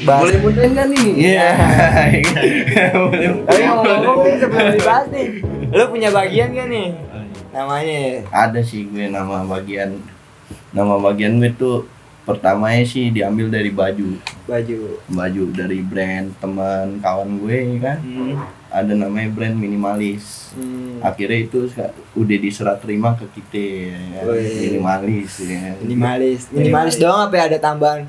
Boleh muntahin kan nih? Iya. Tapi ngomong-ngomong nih sebelum dibahas nih, lu punya bagian gak nih? Namanya Ada sih gue nama bagian gue tuh pertamanya sih diambil dari baju dari brand teman kawan gue kan. Ada namanya brand minimalis. Akhirnya itu udah diserah terima ke kita ya. Minimalis doang apa ya, ada tambahan?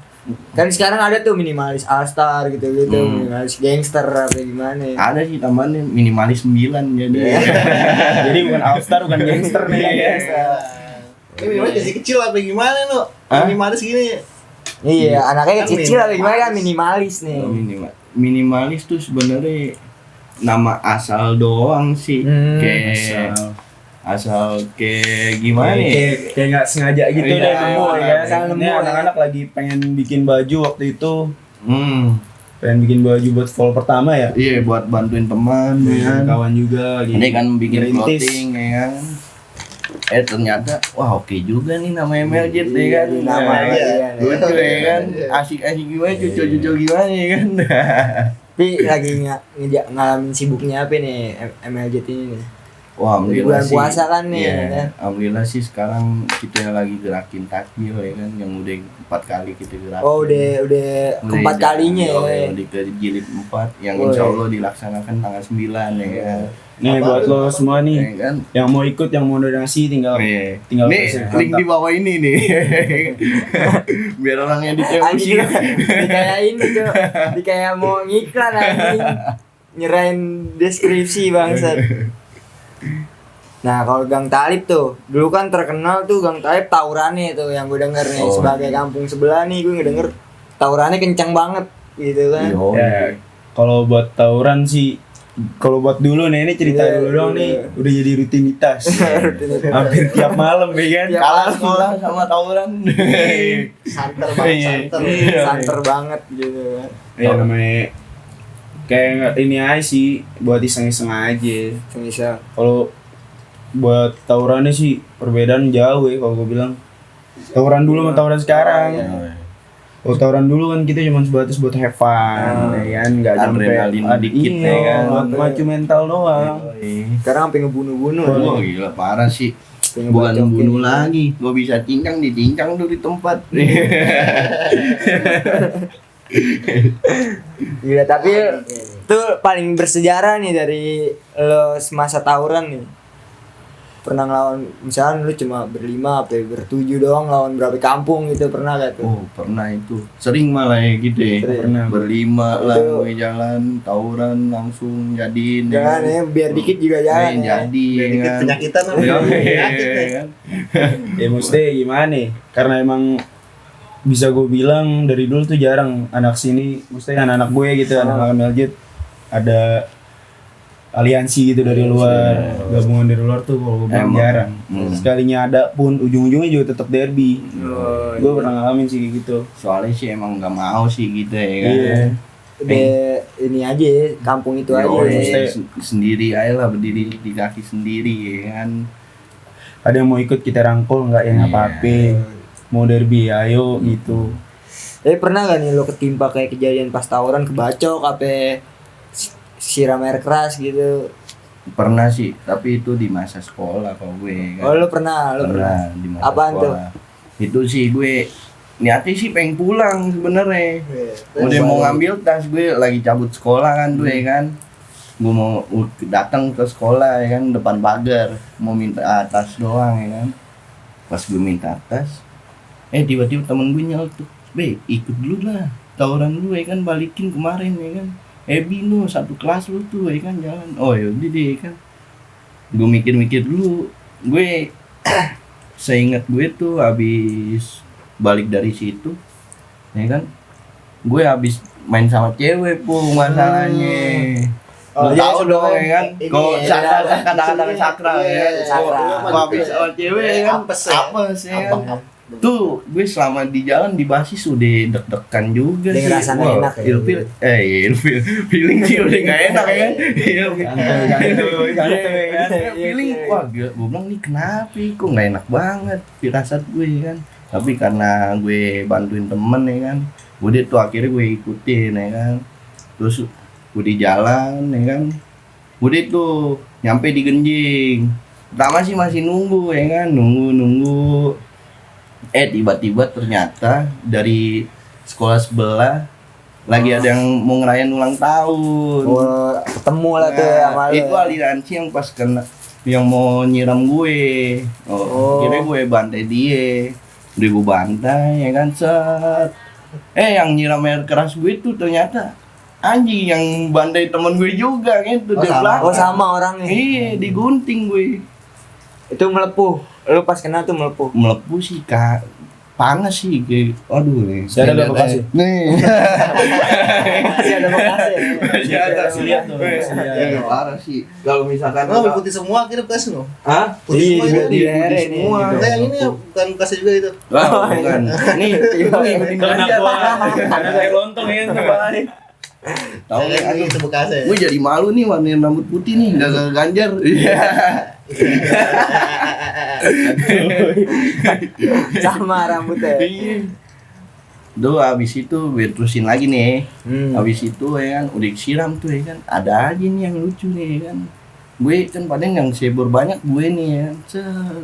Kan sekarang ada tuh minimalis All-Star gitu, minimalis gangster apa gimana ya? Ada sih tambahannya minimalis 9 jadi. Jadi bukan All-Star, bukan gangster nih. Ini minimalis masih kecil apa gimana lo? Minimalis gini. Iya, anaknya kecil apa gimana kan minimalis nih. Minimalis tuh sebenarnya nama asal doang sih. Kayak asal kayak gimana ya? Kayak nggak sengaja gitu Iya, deh nemu ya. asal nemu. Ini anak-anak lagi pengen bikin baju waktu itu. Pengen bikin baju buat fall pertama ya. Iya, buat bantuin teman ya. Kawan juga Ini kan bikin ngerintis. clothing ya kan. Ternyata wah oke juga nih namanya Meljet ya kan. Namanya lucu ya kan. Asik-asik gimana, cucu-cucu gimana ya kan. Tapi lagi ngalamin sibuknya apa nih MLJ ini nih? Wah, alhamdulillah bulan sih. puasa kan nih, Iya, kan? alhamdulillah sih sekarang kita lagi gerakin takjil ya kan, yang udah 4 kali kita gerakin. Oh, udah keempat kalinya ya. Udah ke jilid 4 yang insya Allah dilaksanakan tanggal 9 ya kan. Nih buat lo semua nih Ya kan. yang mau ikut, yang mau donasi tinggal Nih, kasih link di kontak. bawah ini nih. Biar orang yang Anjing, emosi. di kayak ini tuh, di kayak mau ngiklan anjing. Nyerahin deskripsi bangsat. Nah, kalau Gang Talib tuh, dulu kan terkenal tuh Gang Talib tawurannya tuh yang gue denger nih, sebagai kampung sebelah nih gue ngedenger tawurannya kencang banget gitu kan. Ya, kalau buat tawuran sih, kalau buat dulu nih, ini cerita dulu dong nih, udah jadi rutinitas. Hampir tiap malam ya kan. Kalah sekolah sama tawuran. Santer banget, Santer banget gitu kan. Ya namanya kayak ini aja sih, buat iseng-iseng aja. Bisa. Kalau buat tawurannya sih perbedaan jauh ya kalau gue bilang. Tawuran dulu sama tawuran sekarang. Kalau tawuran dulu kan kita cuma sebatas buat have fun, ya kan, nggak sampai Adrenalin dikit ya kan. maju mental doang. Sekarang sampai ngebunuh-bunuh. Wah gila parah sih. Pengen Bukan bacokin. bunuh lagi, gua bisa cincang tuh di tempat. Gila, tapi itu paling bersejarah nih dari lo semasa tawuran nih. Pernah ngelawan, misalnya lu cuma berlima apa bertujuh doang lawan berapa kampung gitu, pernah gak tuh? Oh pernah itu, sering malah ya gitu ya. Sering. Berlima Itu- lah gue jalan tawuran langsung jadiin. Jangan ya, biar dikit juga jalan ya. Jadi ya Dikit kan. penyakitan apa? Iya, Penyakit ya. kan. Ya maksudnya gimana nih? Karena emang bisa gue bilang dari dulu tuh jarang anak sini, maksudnya anak-anak gue gitu, anak-anak Meljet ada aliansi gitu dari luar, gabungan dari luar tuh kalau gue bilang Emang. jarang. Sekalinya ada pun ujung-ujungnya juga tetap derby. Gue pernah ngalamin sih kayak gitu. Soalnya sih emang nggak mau sih gitu ya kan. Iya. Udah ini aja ya, kampung itu aja. Yoi, Ya. sendiri aja lah, berdiri di kaki sendiri ya kan. Ada yang mau ikut kita rangkul nggak ya nggak apa-apa. Mau derby ayo gitu. Tapi pernah gak nih lo ketimpa kayak kejadian pas tawuran kebacok apa siram air keras gitu? Pernah sih, tapi itu di masa sekolah kalau gue kan. Oh, lo pernah. Di masa Apaan tuh? sekolah. Itu sih gue niatnya sih pengen pulang sebenarnya. Oh, Udah mau ngambil tas, gue lagi cabut sekolah kan tuh ya kan. Gue mau datang ke sekolah ya kan, depan pagar mau minta tas doang ya kan. Pas gue minta tas, tiba-tiba temen gue nyeletuk, "Be, ikut dulu lah tawuran dulu ya kan, balikin kemarin ya kan. Bino satu kelas lu tuh ya kan jalan." Oh yaudah deh kan. Gue mikir-mikir dulu. Gue seingat gue tuh habis balik dari situ ya kan, gue habis main sama cewek pun masalahnya. Oh, Lu tahu iya, dong ya kan, ini kok ya, kadang-kadang sakral ya kan. sakral. Gua habis sama cewek ya kan, Apes ya. apes ya kan. Tuh gue selama di jalan di basis udah deg-degan juga Udah sih. ngerasa nggak Wah, enak ya? ilfil feeling sih udah nggak enak ya kan. Santuy kan. Feeling wah gue bilang nih kenapa kok nggak enak banget firasat gue ya kan. Tapi karena gue bantuin temen ya kan, Udah tuh akhirnya gue ikutin ya kan. Terus gue di jalan ya kan. Udah tuh nyampe di Genjing. Pertama sih masih nunggu ya kan, nunggu. Tiba-tiba ternyata dari sekolah sebelah lagi ada yang mau ngerayain ulang tahun. Oh, ketemu lah tuh Nah, sama lu. itu aliransi yang pas kena yang mau nyiram gue. Kira gue bantai dia. Udah gue bantai ya kan set. Yang nyiram air keras gue itu ternyata anjing yang bantai temen gue juga gitu di sama. belakang. Oh sama orangnya. Iya, digunting gue. Itu melepuh. Lu pas kena tuh melepuh. Melepuh sih kak. Panas sih kayak aduh nih. Saya ada lokasi. Nih. Masih ada bekas ya. Masih ada Kasih lihat tuh, kasih lihat. Ya parah sih. Kalau misalkan Lo putih semua akhirnya bekas lo. Hah? Putih semua itu. di leher ini. semua. Nah yang ini bukan bekasnya juga itu. Wah, bukan. Nih, Itu kena gua, karena saya lontong ya kepalanya. tahu nih, aduh. Itu bekasnya. Gue jadi malu nih warnain rambut putih nih, nggak ganjar. Iya. Sama rambutnya. Duh, abis itu gue terusin lagi nih. Hmm. Abis itu ya kan, udah disiram tuh ya kan. Ada aja nih yang lucu nih ya kan. Gue kan padahal yang sebor banyak gue nih ya.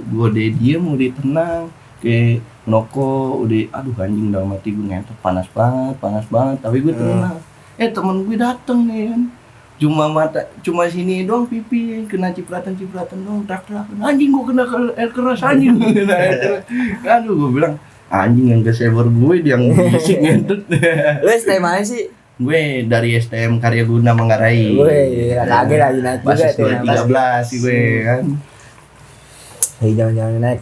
Gue udah diem, udah tenang. Kayak noko, udah aduh anjing dalam hati gue ngentot panas banget. Tapi gue tenang. Temen gue dateng nih kan. Cuma sini doang pipi kena cipratan dong trak anjing gue kena air keras anjing kena air keras. Aduh gue bilang anjing yang kesebor gue dia yang bisik ngentut. Lu STM mana sih? Gue dari STM Karyaguna Manggarai. Gue kaget lagi naik juga Basis tuh. 2013 sih gue kan. Lagi jangan naik.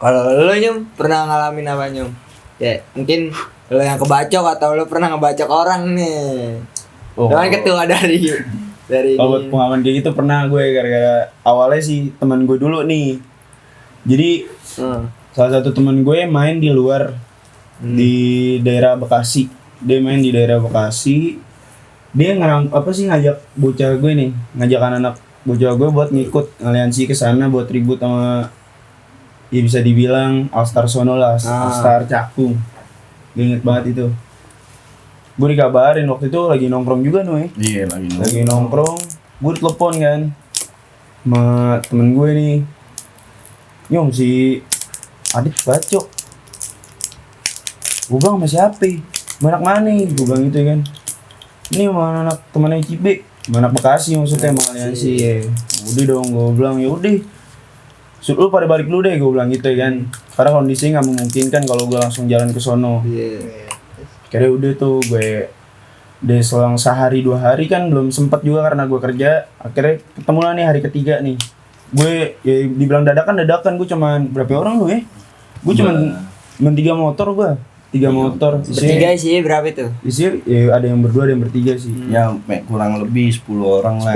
Kalau lu Nyum pernah ngalamin apa Nyum? Ya mungkin lu yang kebacok atau lu pernah ngebacok orang nih. Oh. Lu kan ketua dari Kalau buat ini. pengalaman kayak gitu pernah gue gara-gara awalnya sih teman gue dulu nih. Jadi salah satu teman gue main di luar di daerah Bekasi. Dia main di daerah Bekasi. Dia ngajak bocah gue nih, ngajak anak bocah gue buat ngikut aliansi ke sana buat ribut sama ya bisa dibilang Alstar sono lah, Alstar Cakung. Gue inget banget itu. Gue dikabarin waktu itu lagi nongkrong juga nih. Iya Lagi nongkrong, gue telepon kan sama temen gue nih. Nyong si Adit bacok. Gue bilang sama siapa? Anak mana nih? Gue bilang gitu kan. Ini sama anak temannya Cibe, sama anak Bekasi maksudnya sama aliansi ya. Udah dong, gue bilang ya udah. Lu pada balik dulu deh, gue bilang gitu kan. Karena kondisinya nggak memungkinkan kalau gue langsung jalan ke sono. Iya. Akhirnya udah tuh gue selang sehari 2 hari kan belum sempat juga karena gue kerja. Akhirnya ketemu lah nih hari ketiga nih. Gue ya dibilang dadakan gue cuman berapa orang lu ya? Gue cuman 3 motor gue. 3 motor. Bertiga sih berapa itu? Isinya ya ada yang berdua ada yang bertiga sih. Ya kurang lebih 10 orang lah.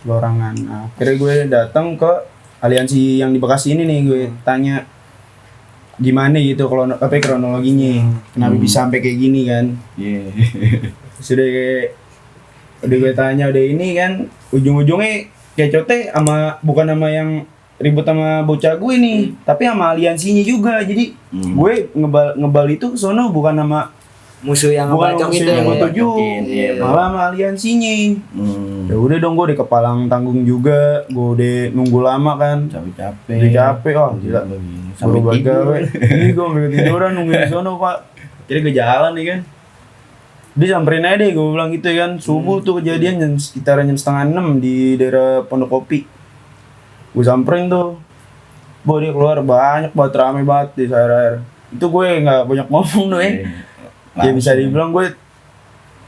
10 orangan. Nah, akhirnya gue datang ke aliansi yang di Bekasi ini nih, gue tanya gimana gitu kalau kronologinya. Kenapa bisa sampai kayak gini kan? Iya. Sudah udah gue tanya udah ini kan ujung-ujungnya kecote bukan sama yang ribut sama bocah gue nih, tapi sama aliansinya juga. Jadi gue ngebal itu ke sono bukan sama Musuh yang ngebacok itu. yang gue tuju, Iya. malah sama aliansinya. Ya udah dong, gue di kepalang tanggung juga, gue udah nunggu lama kan. Capek. Udah capek, gila. Sampai Baru tidur. gawe. Ini gue sampai ketiduran nungguin di sono pak. Jadi gue jalan nih kan. Dia samperin aja deh, gue bilang gitu kan. Subuh tuh kejadian sekitaran jam 5:30 di daerah Pondok Kopi. Gue samperin tuh. Dia keluar banyak banget, rame banget di air. Itu gue nggak banyak ngomong tuh ya. Ya bisa dibilang gue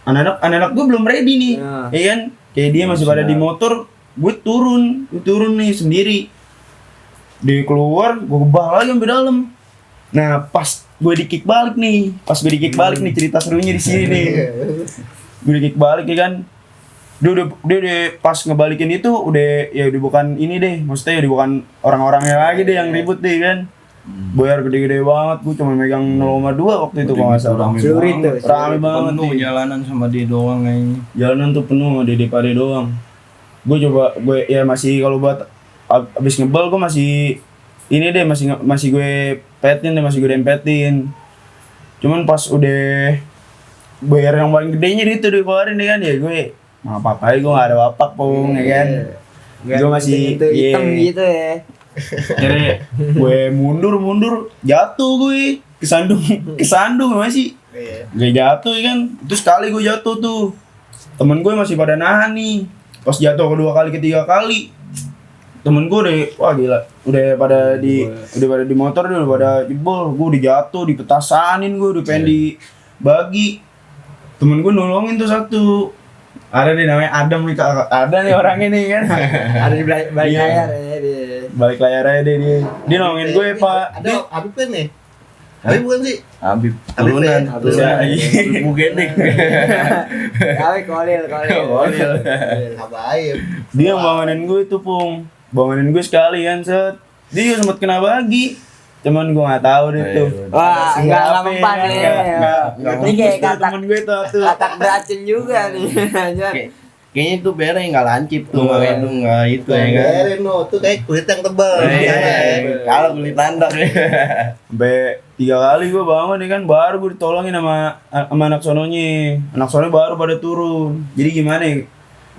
anak-anak gue belum ready nih. Iya kan? Kayak dia masih pada di motor, gue turun nih sendiri. Dia keluar, gue kebal lagi sampai dalam. Nah, pas gue di-kick balik nih cerita serunya di sini nih. Gue di-kick balik ya kan. Dia udah pas ngebalikin itu udah bukan ini deh, maksudnya udah bukan orang-orangnya lagi deh yang ribut deh kan. Boyar gede-gede banget, gue cuma megang 0,2 waktu itu kalau nggak salah. Rame banget penuh nih. jalanan sama dia doang kayaknya. Jalanan tuh penuh sama Dede Pade doang. Gue ya masih kalau buat abis ngebal gue masih ini deh masih gue petin deh, masih gue dempetin. Cuman pas udah bayar yang paling gedenya dia tuh dikeluarin deh kan, ya gue nggak apa-apa, gue nggak ada wapak pung ya kan. Gue masih itu hitam gitu ya. Akhirnya gue mundur jatuh gue kesandung masih Iya. gak jatuh ya kan. Itu sekali gue jatuh tuh, temen gue masih pada nahan nih. Pas jatuh kedua kali ketiga kali, temen gue udah wah gila, udah pada di motor, udah pada jebol. Gue udah jatuh, dipetasanin, gue udah pengen dibagi. Temen gue nolongin tuh satu, ada nih namanya Adam nih, ada nih orangnya nih kan. Ada di balik Iya. layar ya dia. Balik layar aja deh dia nolongin gue pak. Ada Habib kan nih? Habib bukan sih? Habib turunan, Habib, turunan Bugenik. Kali kolil. Habib. Dia yang bangunin gue tuh pung, bangunin gue sekali kan set. Dia juga sempat kena bagi, cuman gue nggak tahu deh tuh. Wah, enggak Siapa mempan ya? nih. Nggak Ini kayak fokus tuh katak temen gue tuh. katak beracun juga nih. Anjir. Kayaknya tuh bere nggak lancip tuh, makanya tuh nggak itu ya kan. Biarin lo, tuh kayak kulit yang tebal. Kalau kulit landak Sampai 3 kali gue bangun nih kan, baru gue ditolongin sama anak sononya. Anak sononya baru pada turun. Jadi gimana ya?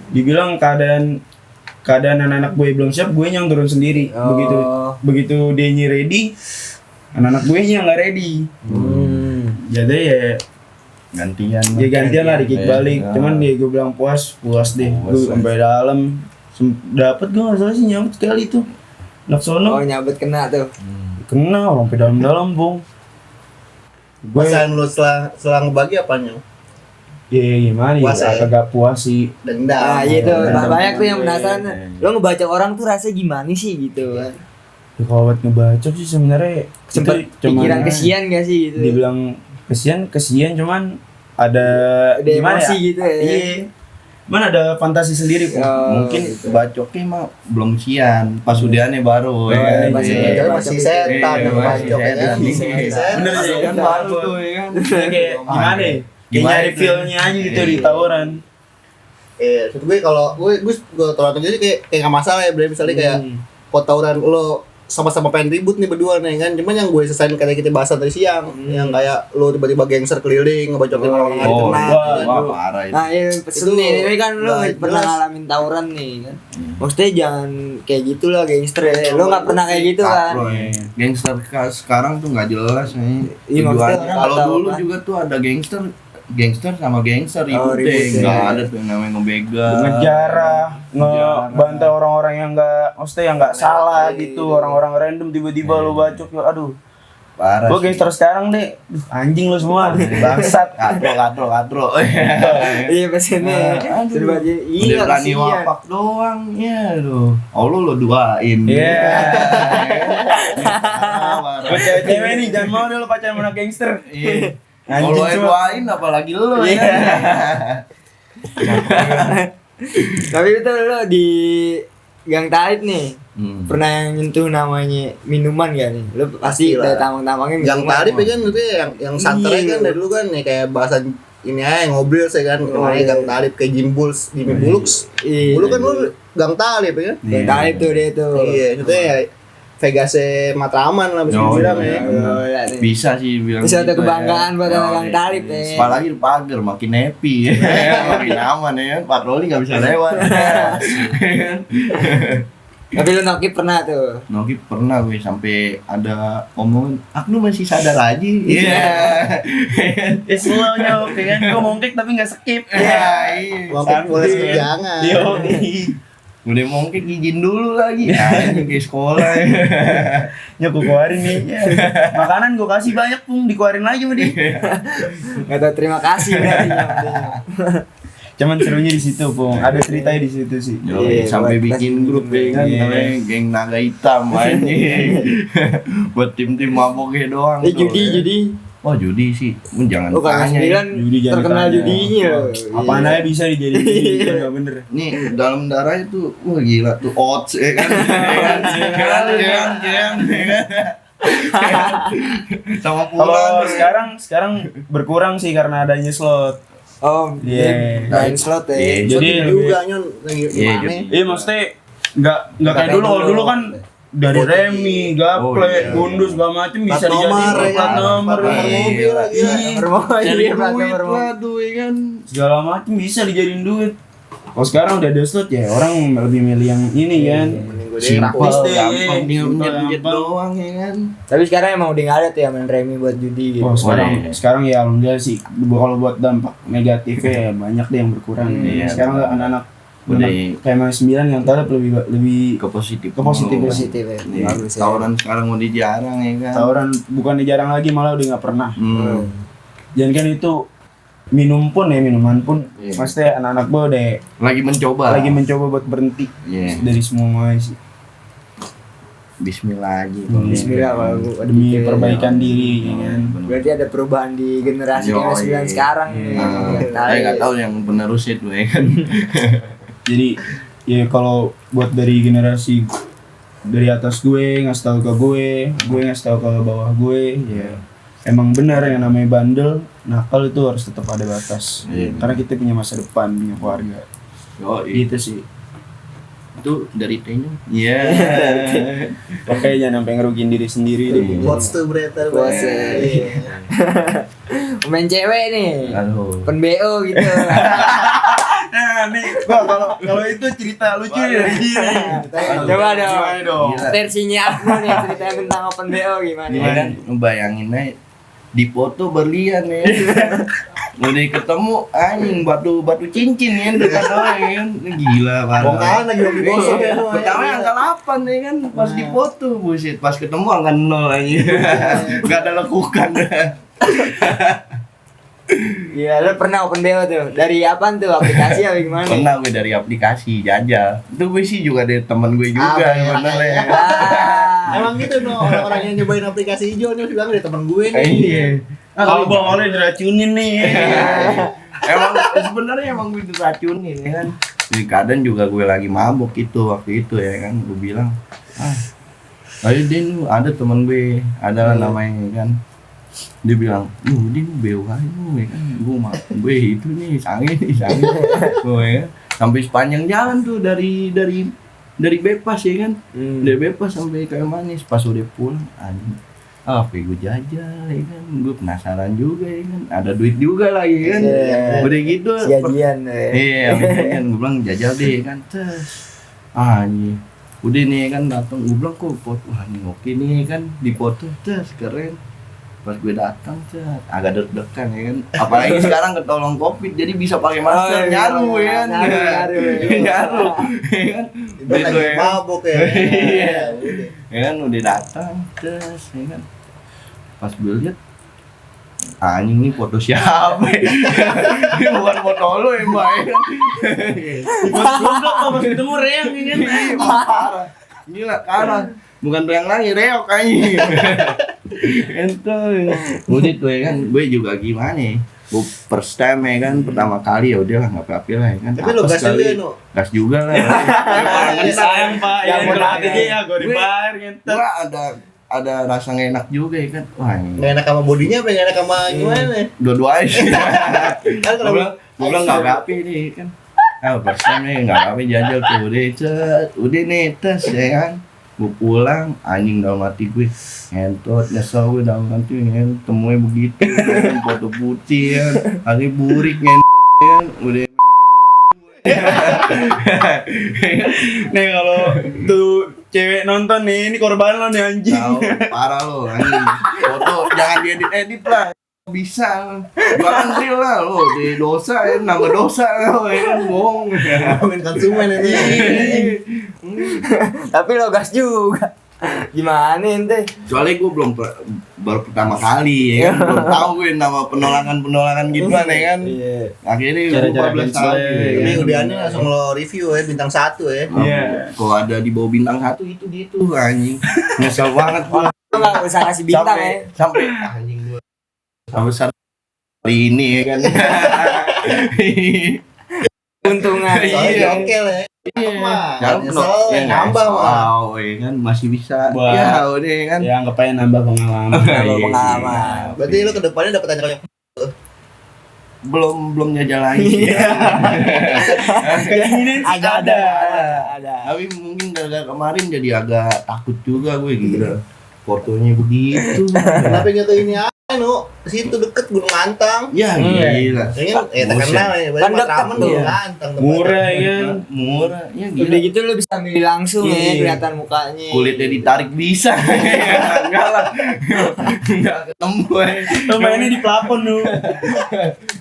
Dibilang keadaan anak-anak gue belum siap, gue yang turun sendiri. Oh. Begitu dia ready, anak-anak gue yang nggak ready. Jadi ya gantian gantian lah dikik balik. Ya. Cuman dia gue bilang puas deh. Puas, Gue sampai dalam dapat gue nggak salah sih nyambut sekali tuh. Anak sono Oh, nyabut kena tuh. kena orang sampai dalam-dalam bung. Gue Perasaan lo setelah ngebagi apanya? ya gimana Puas ya, ya? agak puas sih. Dendam. Nah, gitu. Dendam. Banyak tuh yang penasaran. Iya. Lo ngebaca orang tuh rasanya gimana sih gitu kan. Ya, kalau buat ngebacok sih sebenarnya Sempet itu cuman pikiran kesian gak sih gitu. dibilang kesian cuman ada Ada gimana emosi ya? gitu ya. Iya. Cuman ada fantasi sendiri kok. Oh, Mungkin gitu. bacoknya mah belum sian, pas udahannya baru ya kan. masih Iya. bacok. Masih setan Iya, lo masih bacok ya kan? setan. Masih setan. Bener sih Kan baru tuh ya kan. Kayak gimana ya? Kayak Gimana nyari itu? feel-nya aja gitu di Iya. tawuran. Maksud gue kalau gue tolak aja kayak nggak masalah ya, Bre. Misalnya kayak kok tawuran lo sama-sama pengen ribut nih berdua nih kan, cuman yang gue selesain kayak kita bahas tadi siang, yang kayak lo tiba-tiba gangster keliling ngebacokin orang nggak Oh, dikenal. wah, gitu. wah parah itu. Nah, iya pesen Itu nih, ini kan lo udah pernah jelas. ngalamin tawuran nih kan. Maksudnya jangan kayak gitulah gangster ya. Lo nggak pernah kayak gitu kan. Katro ya. Gangster sekarang tuh nggak jelas nih. Iya, maksudnya Tujuannya. orang Kalau nggak tahu dulu apa. juga tuh ada gangster sama gangster Oh, ribut deh, ribut nggak ya. ada tuh yang namanya ngebegal. Ngejarah, ngebantai orang-orang yang nggak, maksudnya yang nggak salah Iya. gitu, orang-orang random tiba-tiba lo bacok, ya aduh. Parah. Gue sih. gangster sekarang deh, duh, anjing lo semua, bangsat. Katro. Iya pesennya. Aduh. Serba aja. Udah Iya berani kasihan. wapak doang, ya lo. Allah lo duain. Iya. Parah. Buat cewek-cewek nih, jangan mau deh lo pacaran sama anak gangster. Iya. Anjing Kalau semua. duain apalagi lo Iya. ya. Tapi itu lo di Gang Taib nih. Hmm. Pernah yang nyentuh namanya minuman gak nih? Lo pasti Pastilah. dari tampang-tampangnya Yang minuman. tadi kan itu yang santai Iya. kan dari dulu kan nih kayak bahasan ini aja ngobrol saya kan namanya iya. Gang Talib kayak Jimmy Bulux. Iya. Dulu kan lu Gang Talib ya kan? Gang Taib tuh dia tuh. Iya, itu ya Vegasnya Matraman lah bisa Oh, dibilang iya. ya. Oh, iya nih. Bisa sih bilang Bisa ada gitu kebanggaan ya. buat anak Oh, Gang iya. Talib ya. Apalagi di pagar makin happy makin aman ya, patroli nggak bisa lewat. Tapi lu Noki pernah tuh. Noki pernah gue sampai ada omongan, aku masih sadar aja. Iya. Ya slownya oke kan, gue mongkek tapi nggak skip. Iya. Mungkin boleh sejangan. Yo, Udah mongkek izin dulu lagi. Anjing kayak sekolah. gue keluarin nih. Ya. Makanan gue kasih banyak pun, dikeluarin lagi sama dia. Gak tau terima kasih berarti nyampe. Cuman serunya di situ, Pung. Ada ceritanya di situ sih. Iya, Sampai buat bikin grup ya kan, Iya. namanya geng naga hitam anjing. Buat tim-tim maboknya doang. tuh, ya. Judi. Oh judi sih, jangan Oh, Kang tanya. Sembilan Judi jangan terkenal ditanya. judinya loh. Apaan Iya. aja bisa dijadiin, enggak bener. Nih dalam darah itu, wah gila tuh odds ya kan, jangan. Sama Kalau pulang. sekarang berkurang sih karena adanya slot. Oh, Iya. main slot ya. Iya. Jadi Jadi juga nyon lagi Iya, gimana? jadi- Iya maksudnya nggak kayak dulu. Kalau dulu kan dari remi, gaple, iya. gundu segala macem bisa Plat nomor, dijadiin ya plat kan? nomor. Plat nomor Iya. mobil lagi. Cari Iya, plat duit nomor mobil. lah tuh ya kan. Segala macem bisa dijadiin duit. Kalau sekarang udah ada slot ya orang lebih milih yang ini kan. Simpel, Praktis deh, gampang, tinggal simpel, pencet-pencet gampang. doang ya kan. Tapi sekarang emang udah nggak ada tuh yang main remi buat judi gitu. Oh sekarang iya. sekarang ya alhamdulillah sih kalau buat dampak negatifnya ya banyak deh yang berkurang. Iya, Sekarang betul. anak-anak Udah kayak Mas 9 yang tahu lebih ke positif. Ke positif, Positif ya. Iya, Bagus ya. tawuran sekarang udah jarang ya kan. tawuran bukannya jarang lagi malah udah nggak pernah. Hmm. Jangan kan itu minuman pun Iya. pasti anak-anak gue udah Lagi mencoba. lagi mencoba buat berhenti Iya. dari semua sih Bismillah aja. Bismillah kalau gua demi dipikir. perbaikan diri ya kan. Berarti ada perubahan di generasi Yoi. Mas 9 sekarang nih. Saya nggak tahu yang penerus itu ya kan. Jadi ya kalau buat dari generasi dari atas gue ngasih tahu ke gue ngasih tahu ke bawah gue ya emang benar yang namanya bandel nakal itu harus tetap ada batas. Iya. Karena kita punya masa depan, punya keluarga. Oh, Itu sih. itu dari Tenyo. Iya. Makanya jangan sampai ngerugiin diri sendiri deh. What's the breath? Bos, main cewek nih. Aduh. Pen BO gitu. Nah, nih, kalau itu cerita lucu nih dari dia. Coba dong. Gimana dong? Gila. Versinya aku nih ceritanya tentang open BO gimana? Ini kan ngebayangin aja di foto berlian ya. Udah ketemu anjing batu cincin ya dekat doang ya kan. Gila parah. Bongkahan lagi lagi gosok ya. Pertama angka 8 ya kan pas di foto buset pas ketemu angka 0 aja. Enggak ada lekukan. Iya, lo pernah open BO tuh? Dari apaan tuh? Aplikasi apa gimana? Pernah gue dari aplikasi jajal. Itu gue sih juga dari temen gue juga ya, sebenarnya. Ah. Emang gitu no, orang-orang yang nyobain aplikasi hijau nih bilang dari temen gue nih. Iya. Kalau bawalnya diracunin nih. Emang sebenarnya emang gue diracunin ya kan. Di kadang juga gue lagi mabuk itu waktu itu ya kan. Gue bilang, ayo Din, ada temen gue, ada namanya kan. Dia bilang, Din beo aja ya kan. Gue itu nih sange. Oh ya. Sampai sepanjang jalan tuh dari Bepas ya kan. Dari Bepas sampai Kayu Manis. Pas udah pulang, apa gue jajal ya kan. Gue penasaran juga ya kan. Ada duit juga lagi kan. Iya. Udah gitu. Gajian. Iya, kan gue bilang jajal deh kan. Ini udah nih kan datang. Gue bilang kok foto ini oke nih kan di foto keren. Pas gue datang agak deg-degan ya kan. Apalagi sekarang ketolong Covid jadi bisa pakai masker nyaru ya kan. Nyaru. Nyaru. Ya kan. Itu Gitu lagi ya. mabok ya. Iya. Udah. Ya kan udah datang ya kan. Pas gue lihat anjing nih foto siapa ya? Ini bukan foto lo ya mbak ya kan. Pas goblok pas ketemu Reang ini kan. Parah. Gila karena bukan reang lagi reok anjing. Entah. Udah tuh ya kan gue juga gimana ya. Gue first time ya kan pertama kali ya udah lah nggak apa-apa lah ya kan. Tapi lo Apes gas juga kali. ya no. Gas juga lah. Sayang Pak, Yang yang benar. berat aja ya gue dibayar gitu. Gue ada rasa nggak enak juga ya kan. Wah ini Nggak enak sama bodinya apa nggak enak sama gimana? dua-duanya sih. Kan kalau Gue bilang nggak apa-apa nih kan. First time nih nggak apa-apa jajal tuh udah nih tes ya kan. Gue pulang anjing dalam hati gue ngentot nyesel gue dalam hati temunya begitu kan foto putih ya hari burik ngentot ya kan udah Nih kalau tuh cewek nonton nih, ini korban lo nih anjing. tahu parah lo anjing foto jangan diedit lah bisa jualan real lah lo di dosa ya nambah dosa lo ya kan bohong ngomongin konsumen ini. Tapi lo gas juga. Gimana ente? soalnya gue baru pertama kali ya kan belum tahu gue nama penolakan gituan ya kan Iya. akhirnya gue Cara-cara 14 tahun cancel. Ini udahannya langsung lo review ya bintang 1 ya. Iya. Kalau ada di bawah bintang 1 itu gitu anjing. Nyesel banget gua. Lo nggak usah ngasih bintang ya. Sampai anjing gua. Sampai saat hari ini ya kan. Untungan. Soalnya Iya. oke lah ya. Mah, Jangan nyesel ya nambah mah. Oh, ya kan masih bisa. Wah. Ya udah ya kan. Ya anggap aja nambah pengalaman. Nambah Iya, pengalaman. Berarti lo kedepannya dapat tanya yang belum jajal lagi. Keinginan sih ada. Tapi mungkin gara-gara kemarin jadi agak takut juga gue gila. Fotonya begitu. Kenapa nggak ke ini aja, Nu? Situ deket Gunung Antang. Ya gila. Kayaknya terkenal ya. Kan deket Matraman tuh. Gunung Antang. Murah ya. Murah. Ya gila. Udah gitu lu bisa milih langsung ya, Iya. kelihatan mukanya. Kulitnya ditarik bisa. Enggak lah. Enggak ketemu. Lo mainnya di plafon lu.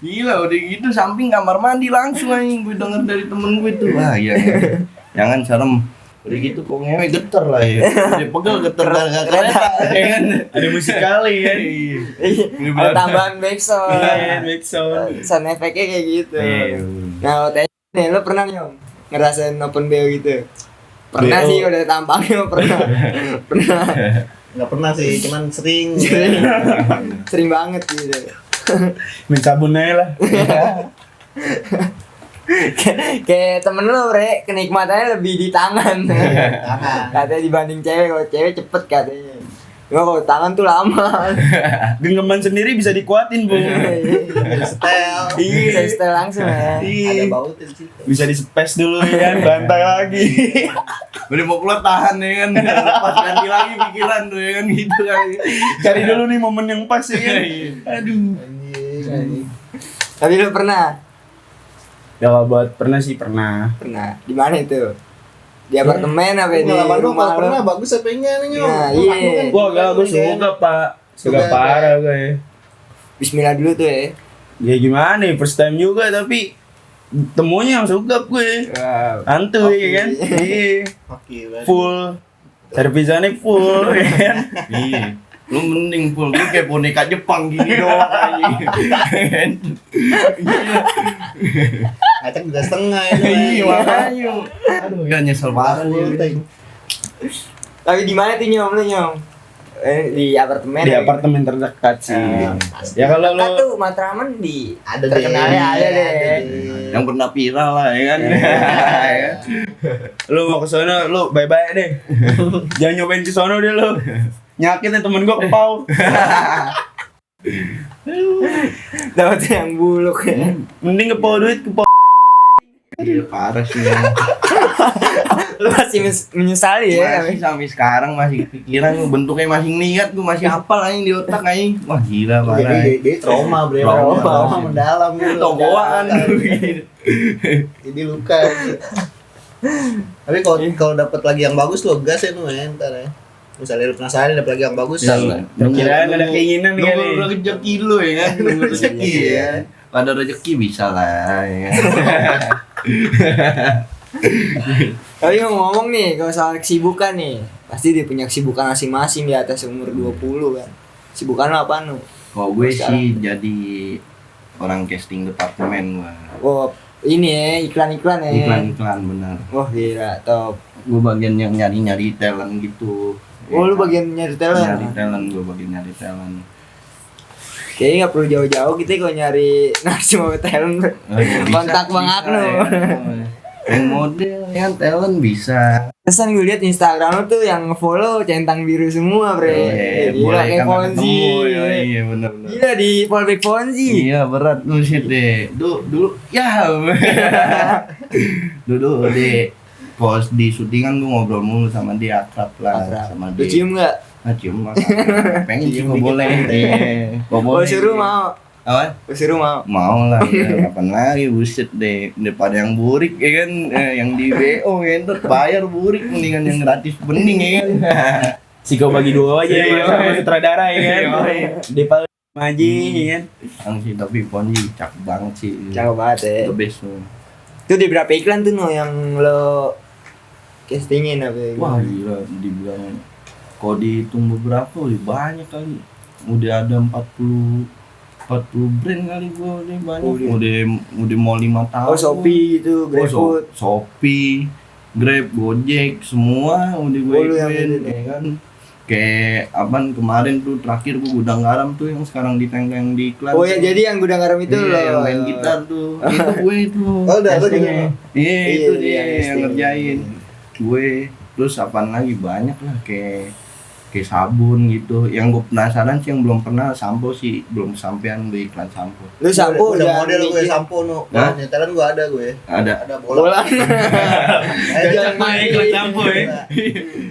Gila udah gitu samping kamar mandi langsung anjing gue denger dari temen gue tuh. Wah iya. Jangan serem. Udah gitu kok ngewe geter lah ya. Dia pegel geter gara-gara kereta ya kan. Ada musik kali kan. Iya, ada tambahan backsound. Iya, backsound. Sound efeknya kayak gitu. Iya. Nah, lo tanya nih, lo pernah nyom ngerasain open BO gitu? Pernah BO. sih, udah tampangnya pernah. Pernah. Nggak pernah sih, cuman sering. Sering banget gitu. Main sabun aja lah. Kayak temen lo bre, kenikmatannya lebih di tangan. Katanya dibanding cewek, kalau cewek cepet katanya. Cuma kalau tangan tuh lama. Genggaman sendiri bisa dikuatin, Bung. Setel. Iya, bisa setel langsung ya. Ada bautin sih. Bisa di-space dulu ya kan, bantai lagi. Udah mau keluar tahan ya kan. Lepas ganti lagi pikiran tuh ya kan gitu kan. Cari dulu nih momen yang pas ya kan. Aduh. Tapi lo pernah? Ya kalau buat pernah sih pernah. Pernah. Di mana itu? Di apartemen apa di Pengalaman lu rumah kalau lo? pernah bagus apa enggak nih, Nyom? Nah, Lu iya. kan kan Wah gak, gue kan. suka pak. Suka Suka, parah gue ya. Bismillah dulu tuh ya. Ya gimana ya, first time juga tapi temunya yang suka gue. Wow. Hantu ya kan. Iya. Oke, berarti. Full. Servisannya full ya kan. Iya. Lu mending full gue kayak boneka Jepang gini doang anjing. Ngacak juga setengah itu. Iya makanya. Aduh ya nyesel parah nih. Tapi di mana tuh nyom lu nyom? Di apartemen. Di ya? apartemen terdekat sih. Pasti. Ya kalau Dekat lo tuh Matraman di Ada deh. terkenalnya ada deh. Yang pernah viral lah ya kan. lu mau ke sono, lu bye-bye deh. Jangan nyobain ke sono deh lu. Nyakitin temen gua kepau. Dapat yang buluk ya. Mending kepau duit, kepau. Iya parah sih. Lu masih menyesali ya. Masih sampai sekarang masih kepikiran bentuknya masih niat gue masih hafal anjing di otak anjing. Wah gila parah. Jadi trauma, Bre. Trauma. Trauma mendalam gitu. Tonggoan. Jadi luka. Tapi kalau dapat lagi yang bagus lo gas ya Nu ya ntar ya. Misalnya lu penasaran dapat lagi yang bagus. Kirain ada keinginan kali. Nunggu rezeki lu ya kan. Nunggu rezeki ya. Pada rezeki bisa lah ya. Tapi ngomong nih kalau soal kesibukan nih, pasti dia punya kesibukan masing-masing di atas umur 20 kan. Kesibukan lo apa nu? Kalau gue sih jadi orang casting departemen gua. Oh, ini ya iklan-iklan ya. Iklan-iklan benar. Wah gila top. Gue bagian yang nyari-nyari talent gitu. Oh lu bagian nyari talent. Nyari talent, gue bagian nyari talent. Kayaknya nggak perlu jauh-jauh kita kalau nyari narsum talent. Kontak Bang Agno. Yang model, yang talent bisa. Pesan gue liat Instagram lu tuh yang follow centang biru semua bre. Gila kayak Fonzi. Iya benar. Gila di Polbek Fonzi. Iya berat nulis deh. Dulu ya. Dulu deh. Pas di syutingan gue ngobrol mulu sama dia akrab lah sama Lu dia. cium nggak? Cium lah. Pengen cium Cium boleh. Iya. Oh suruh mau. Apa? Suruh mau. Mau lah ya, kapan lagi buset deh daripada yang burik ya kan yang di BO ya ntar bayar burik mendingan yang gratis bening ya kan. Si kau bagi dua aja Iya. sama sutradara ya kan. Iya. Depal Maji ya kan. Yang sih tapi Ponji cakep banget sih. Cakep banget ya. The best tuh. Itu di berapa iklan tuh no yang lo castingin apa ya? Wah gila dibilang kalau dihitung beberapa lebih banyak kali. Udah ada 40 brand kali gua udah banyak. Udah mau 5 tahun. Oh Shopee gitu, GrabFood. Shopee, Grab, Gojek, semua udah gue Oh, lu yang ikutin, itu. ya kan. Kayak apaan kemarin tuh terakhir gua Gudang Garam tuh yang sekarang diteng-teng di iklan. Oh tuh. ya jadi yang Gudang Garam itu Iya, lo. yang main gitar tuh. Itu gue itu. Oh, udah, lu Castingnya. juga. Iya, Iya, itu iya, dia yang casting. ngerjain. Gue terus apaan lagi banyak lah kayak kayak sabun gitu. Yang gue penasaran sih, yang belum pernah sampo sih, belum sampean beli iklan sampo. Lu sampo udah model gue mikir. sampo no. Hah? Nyetelan gue ada gue. Ada Bola. Jangan main iklan sampo ya.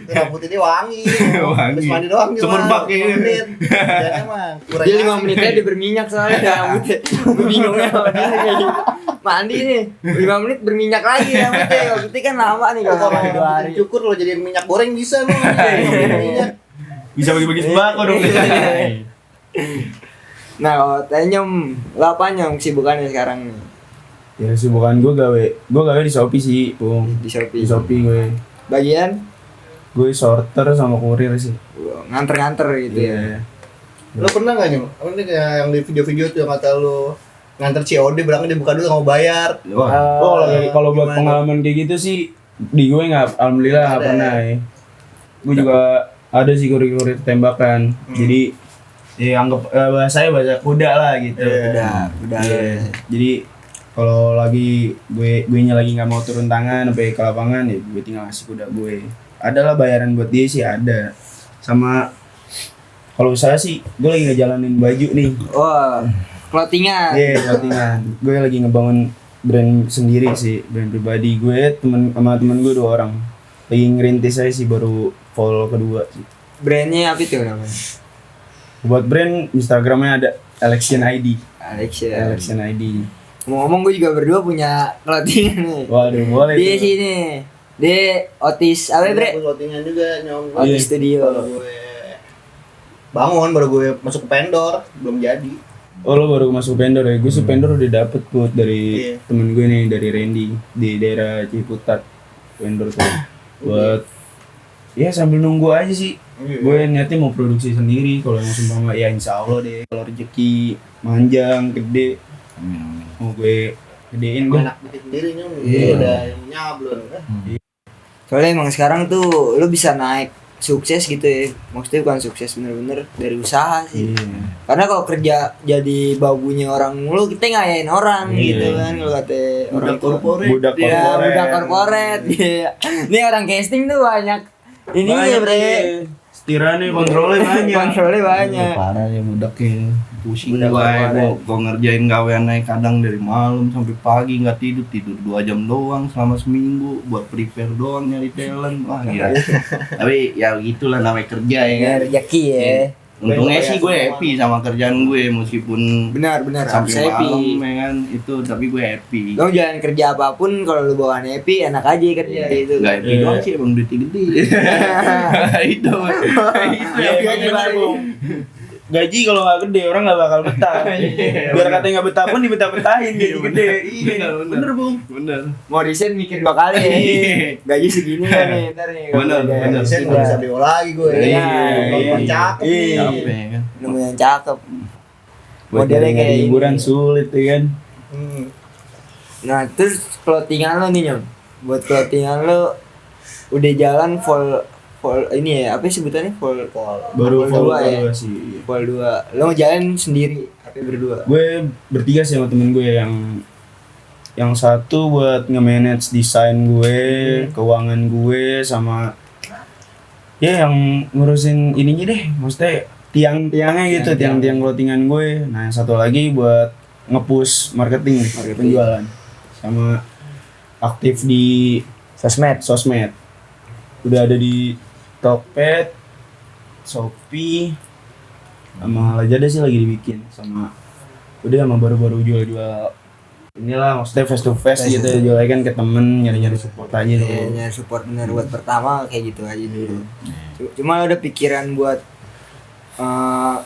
Rambut ini wangi. Wangi. Habis mandi doang Cuma pakai. 5 menit. Dan emang kurang. Dia 5 menitnya dia berminyak soalnya rambutnya. Gue bingungnya sama dia kayak gitu. Mandi nih 5 menit berminyak lagi rambutnya. Rambutnya kan lama nih kalau Kalau mandi 2 hari. cukur lo jadiin minyak goreng bisa no. Minyak. Bisa bagi-bagi sembako dong. Nah, kalau Tenyom, lo apa Nyom kesibukannya sekarang nih? Ya kesibukan gue gawe di Shopee sih, Pung. Di Shopee. Di Shopee gue. Bagian Sorter sama kurir sih. nganter-nganter gitu ya. Lo pernah nggak nih? Apa nih kayak yang di video-video tuh yang kata lo nganter COD berangkat dia buka dulu nggak mau bayar. Wah, Oh, kalau buat gimana? pengalaman kayak gitu sih di gue nggak, alhamdulillah nggak Ada pernah ya. Gue juga ada sih kurir-kurir tembakan. Jadi ya anggap bahasanya bahasa kuda lah gitu. Udah. Iya. Jadi kalau lagi gue lagi nggak mau turun tangan sampai ke lapangan ya gue tinggal ngasih kuda gue. Adalah bayaran buat dia sih ada. Sama kalau saya sih gue lagi ngejalanin baju nih. Wah, clothingan. Iya, clothingan. Gue lagi ngebangun brand sendiri sih, brand pribadi gue sama temen gue 2 orang. Lagi ngerintis aja sih, baru fall kedua sih. Brandnya apa itu namanya? Buat brand Instagramnya ada Election ID. Alexa. Election ID. Ngomong-ngomong gue juga berdua punya clothingan nih. Waduh, boleh Di tuh. sini. Di Otis apa Bre? Clothingan juga nyom. Otis Studio. Kalau gue bangun baru gue masuk ke vendor belum jadi. Oh, lo baru masuk vendor ya? Gue sih vendor udah dapet buat dari Iya. temen gue nih, dari Randy di daerah Ciputat. Vendor tuh buat ya sambil nunggu aja sih. Iya. Gue niatnya mau produksi sendiri. Kalau yang sumpah ya insya Allah deh. Kalau rezeki manjang gede mau gue gedein gue. Enak bikin sendiri nyom. Iya. Udah nyablon kan. Soalnya emang sekarang tuh lu bisa naik sukses gitu ya. Maksudnya bukan sukses bener-bener dari usaha sih. Iya. Karena kalau kerja jadi babunya orang mulu kita ngayain orang Iya. gitu kan kalau kata orang Budak korporat. Budak Ya, korporat. budak korporat. Iya. Ini orang casting tuh banyak ininya, Bre. Setirannya kontrolnya banyak. Kontrolnya banyak. parah ya budaknya. Pusing Budak gue, korporat. gue ngerjain gawean naik kadang dari malam sampai pagi nggak tidur 2 jam doang selama seminggu buat prepare doang nyari talent. Wah gila. Tapi ya gitulah namanya kerja ya Ya kan. rezeki ya. Iya. Untungnya sih gue happy sama kerjaan gue meskipun Benar sampai harus happy. malam ya kan itu, tapi gue happy. Lo jangan kerja apapun kalau lu bawaan happy enak aja kerja gitu. Gak happy Iya. doang sih, emang duitnya gede. Itu Iya, Gaji bener, balik. Bung. Gaji kalau nggak gede orang nggak bakal betah. Biar katanya nggak betah pun dibetah-betahin gaji gede. Iya, bener Bung. Bener. Mau desain mikir 2 kali ya. Gaji segini kan nih ntar nih. Bener, Kalau bener. gaji Saya nggak bisa tidak. beli lagi gue. Iya, Kalau iya. cakep nih. Iya. Capek kan. Nemu yang cakep. Buat Modelnya kayak nyari hiburan ini. sulit ya kan. Hmm. Nah terus clothingan lo nih Nyom. Buat clothingan lo udah jalan full ini ya apa sebutannya full Baru Full follow dua ya? sih. full 2. Lo ngejalanin sendiri apa berdua? Gue bertiga sih sama temen gue yang satu buat nge-manage desain gue, keuangan gue, sama ya yang ngurusin ininya deh, maksudnya tiang-tiangnya gitu, tiang-tiang clothingan gue. Nah, yang satu lagi buat nge-push marketing, penjualan, sama aktif di sosmed. Udah ada di Tokped, Shopee, sama Lazada sih lagi dibikin, sama udah sama baru-baru jual-jual inilah, maksudnya face to face gitu, jualnya kan ke temen, nyari-nyari support aja deh. Iya, nyari support bener buat pertama kayak gitu aja dulu. Cuma lo ada pikiran buat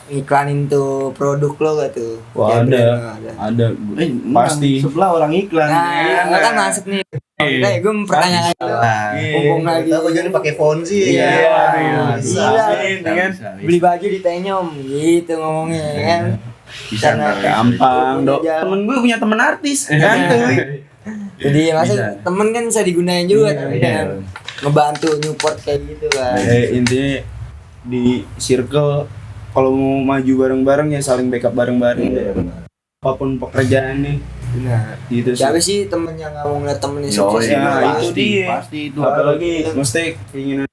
ngiklanin tuh produk lo gak tuh? Wah, Kayak brand lo ada pasti. Sebelah orang iklan. Nah, lo kan masuk nih. Kayak gue mempertanyakan itu. Mumpung lagi. Kita jadi pakai Fonzi Iya, ya. bisa. Beli baju di Tenyom gitu ngomongnya kan. Bisa Karena- Gampang, Dok. Iya. Temen gue punya temen artis, ganteng. Jadi masa Bisa. temen kan bisa digunain juga tapi Iya. kan ngebantu support kayak gitu kan. Intinya di circle kalau mau maju bareng-bareng ya saling backup bareng-bareng deh. Apapun pekerjaannya Benar. gitu sih. Siapa sih temen yang nggak mau ngeliat temennya Yo, sukses? iya. ya? itu dia. Pasti itu. Apalagi mesti keinginan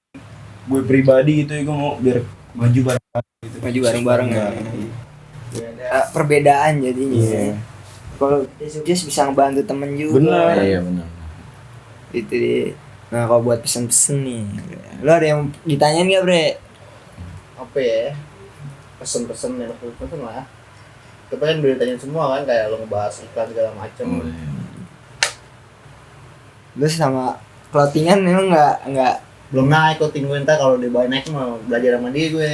gue pribadi gitu ya, gue mau biar maju bareng gitu. Maju bareng-bareng ya. Ada perbedaan jadinya. Iya. Kalau dia sukses bisa ngebantu temen juga. Benar. Iya benar. Itu deh. Nah kalau buat pesen-pesen nih, lo ada yang ditanyain nggak bre? Apa ya? Pesen-pesen ya, pesen lah. Tapi kan udah ditanyain semua kan, kayak lo ngebahas iklan segala macem. Lo sama clothingan memang nggak Belum naik kok gue, ntar kalau dia naik mau belajar sama dia gue.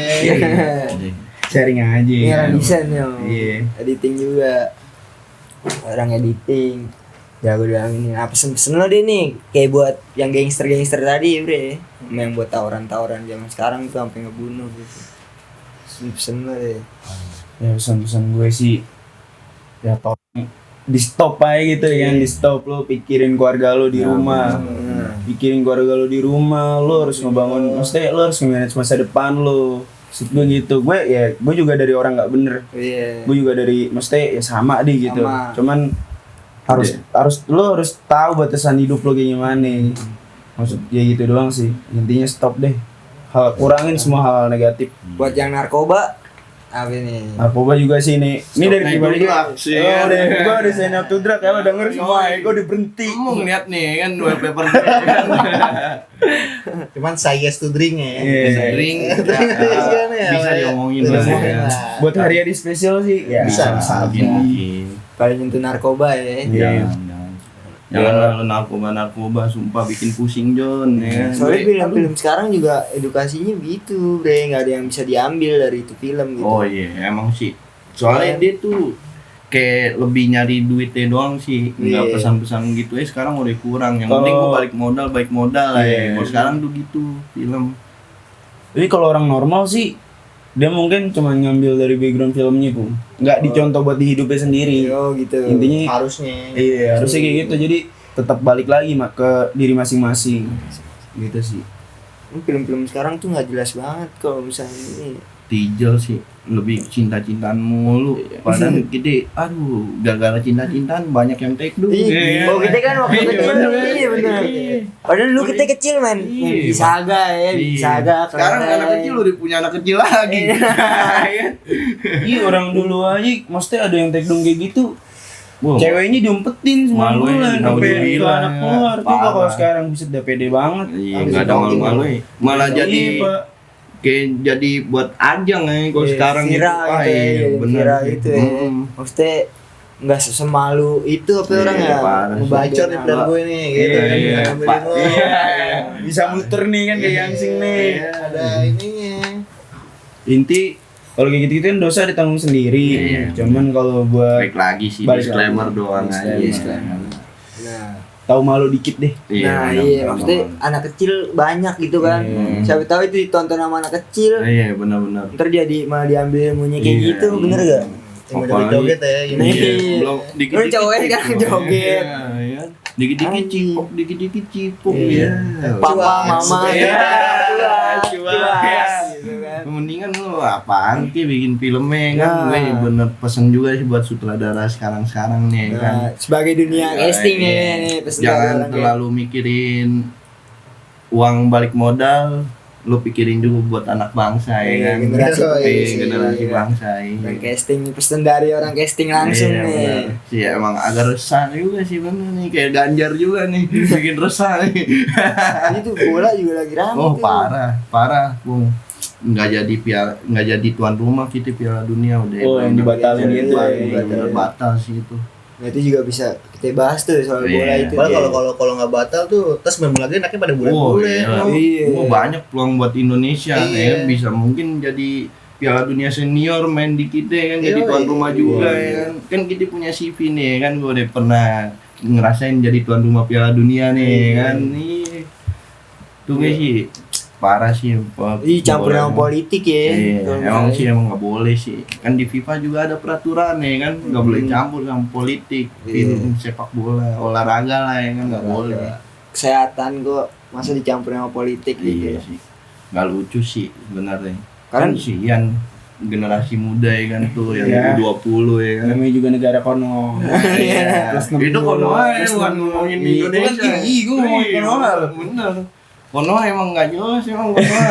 Sharing aja. Iya desain ya. Iya. Editing juga. Orang editing. Jago dalam ini. Nah pesen-pesen lo deh nih, kayak buat yang gangster-gangster tadi bre. Yang buat tawuran-tawuran zaman sekarang tuh sampai ngebunuh gitu. Pesen lo deh. Ya pesan-pesan gue sih ya di stop aja gitu ya, di stop. Lo pikirin keluarga lo di rumah. Pikirin keluarga lo di rumah, lo harus ngebangun, maksudnya lo harus nge-manage masa depan lo. Maksud gue gitu, gue juga dari orang nggak bener. Iya. Gue juga dari, maksudnya ya sama deh gitu. Sama. Cuman lo harus tahu batasan hidup lo kayak gimana. Maksud ya gitu doang sih. Intinya stop deh. Kurangin semua hal negatif. Buat yang narkoba apa ini? Narkoba juga sih ini. Ini dari pribadi gue. drugs, Oh, ya. udah sign up to drug ya, lo denger semua. Gue udah berhenti. Kamu ngeliat nih kan wallpaper Cuman say yes to drink ya. Iya. ring bisa diomongin Bisa lah. diomongin lah. Buat hari-hari spesial sih. Ya. Bisa. Mungkin. Paling nyentuh narkoba ya. Iya. Jangan lu narkoba sumpah bikin pusing Jon ya. Soalnya film-film sekarang juga edukasinya gitu, bre, nggak ada yang bisa diambil dari itu film gitu. Oh iya emang sih. Soalnya dia tuh kayak lebih nyari duitnya doang sih, nggak Iya. pesan-pesan gitu sekarang udah kurang. Yang Kalau- penting gua balik modal lah ya. Iya. Kalau sekarang tuh gitu film. Jadi kalau orang normal sih dia mungkin cuma ngambil dari background filmnya pun, nggak dicontoh buat di hidupnya sendiri. Oh gitu. Intinya Harusnya. iya harusnya kayak gitu. Jadi tetap balik lagi ke diri masing-masing. Gitu sih. Film-film sekarang tuh nggak jelas banget kalau misalnya ini. Tijel sih lebih cinta-cintaan mulu. Padahal kita aduh gara-gara cinta-cintaan banyak yang take dulu. Oh kita kan waktu Iya, kecil bener. iya benar. Padahal dulu kita kecil man, Iya. Saga ya, Iya. Saga. Sekarang anak kecil udah punya anak kecil lagi. Iya orang dulu aja, maksudnya ada yang take down kayak gitu. Wow. Ceweknya diumpetin semua Maluin, bulan udah sampai gila. anak keluar. Coba Parah. kalau sekarang bisa udah pede banget. Iya, enggak ada malu-malu. Malah Iya, jadi Pak. kayak jadi buat ajang ya kalau sekarang viral gitu. gitu ya, jadi bener. viral itu ya. Mm. Maksudnya nggak sesemalu itu apa Iya, orang ya? parah. Bacot nih plan gue nih gitu. Iya, Bisa ngambilin Pak. lo. Iya, bisa muter nih kan kayak Yangsing nih. Iya, ada ininya. Inti kalau kayak gitu kan dosa ditanggung sendiri. Iya. Cuman kalau buat Baik lagi sih Balik disclaimer lagi. doang aja. Disclaimer. Nah, tahu malu dikit deh. nah bener, iya bener, maksudnya bener. anak kecil banyak gitu kan. Iya. Siapa tahu itu ditonton sama anak kecil. Iya benar-benar. Ntar jadi malah diambil ilmunya kayak Iya, gitu, iya. bener gak? Yang joget-joget ya. Ini. Iya. Belum Lu cowoknya kan joget. Iya. Dikit-dikit cipok, dikit-dikit cipok Iya. ya. Papa, Cuas. mama, Iya. cuas, gitu kan. Mendingan lu apaan ki bikin filmnya kan. Nah. Gue bener pesen juga sih buat sutradara sekarang-sekarang nih kan. Nah, sebagai dunia casting Iya. ya nih, pesan Jangan orang ya. terlalu mikirin uang balik modal, lu pikirin juga buat anak bangsa ya Iya, kan. generasi Iya, penerus, generasi iya. bangsa ya. Orang casting pesan dari orang casting langsung Iya, nih. benar. Sih emang agak resah juga sih bener nih, kayak Ganjar juga nih bikin resah nih. Itu bola juga lagi rame Oh tuh. parah Bung. Nggak jadi tuan rumah kita Piala Dunia udah. Oh, yang dibatalin Iya, gitu. iya, Bener batal sih itu. Nah, itu juga bisa kita bahas tuh soal bola Iya. itu. Padahal kalau nggak batal tuh, terus main bola lagi anaknya pada bule-bule. Iya. Banyak peluang buat Indonesia Iya. ya, bisa mungkin jadi Piala Dunia senior main di kita kan, jadi Iya, tuan iya. rumah juga Iya. ya kan. Kan kita punya CV nih kan, gue udah pernah ngerasain jadi tuan rumah Piala Dunia nih Iya. kan. Nih. Tuh guys sih parah sih. Ih, campur sama politik ya. Iya, Kalau emang misalnya. sih emang nggak boleh sih. Kan di FIFA juga ada peraturan ya kan, nggak boleh campur sama politik. Iya. Film sepak bola, olahraga lah ya kan nggak boleh. Kesehatan kok masa dicampur sama politik gitu. Iya sih, nggak lucu sih sebenarnya. Karena- Kan sih yang generasi muda ya kan tuh yang Iya. 20 ya kan. Namanya juga negara kono. Iya. Plus Itu 60. kalau aja Plus bukan 60. ngomongin Iya, Indonesia. itu kan tinggi, gua ngomongin Iya, kono. bener. Konoha emang nggak jelas emang Konoha.